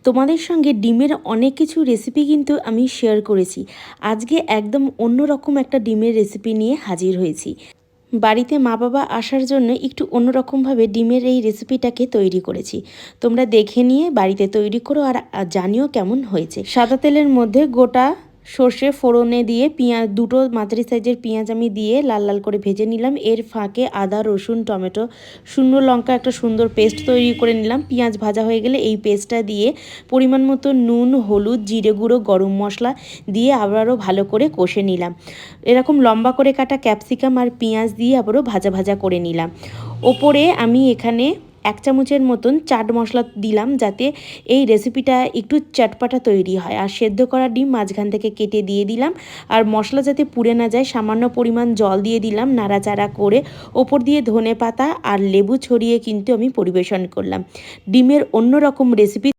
তোমাদের সঙ্গে ডিমের অনেক কিছু রেসিপি কিন্তু আমি শেয়ার করেছি। আজকে একদম অন্যরকম একটা ডিমের রেসিপি নিয়ে হাজির হয়েছি। বাড়িতে মা বাবা আসার জন্য একটু অন্যরকমভাবে ডিমের এই রেসিপিটাকে তৈরি করেছি। তোমরা দেখে নিয়ে বাড়িতে তৈরি করো আর জানিও কেমন হয়েছে। সাদা তেলের মধ্যে গোটা সর্ষে ফোড়নে দিয়ে পেঁয়াজ, দুটো মাঝারি সাইজের পেঁয়াজ আমি দিয়ে লাল লাল করে ভেজে নিলাম। এর ফাঁকে আদা, রসুন, টমেটো, শুকনো লঙ্কা একটা সুন্দর পেস্ট তৈরি করে নিলাম। পেঁয়াজ ভাজা হয়ে গেলে এই পেস্টটা দিয়ে পরিমাণ মতো নুন, হলুদ, জিরে গুঁড়ো, গরম মশলা দিয়ে আবারও ভালো করে কষে নিলাম। এরকম লম্বা করে কাটা ক্যাপসিকাম আর পেঁয়াজ দিয়ে আবারও ভাজা ভাজা করে নিলাম। ওপরে আমি এখানে 1 চামচের মতন চাট মশলা দিলাম, যাতে এই রেসিপিটা একটু চটপাটা তৈরি হয়। আর সেদ্ধ করা ডিম মাঝখান থেকে কেটে দিয়ে দিলাম। আর মশলা যাতে পুড়ে না যায় সামান্য পরিমাণ জল দিয়ে দিলাম, নাড়াচাড়া করে ওপর দিয়ে ধনেপাতা আর লেবু ছড়িয়ে কিন্তু আমি পরিবেশন করলাম। ডিমের অন্যরকম রেসিপি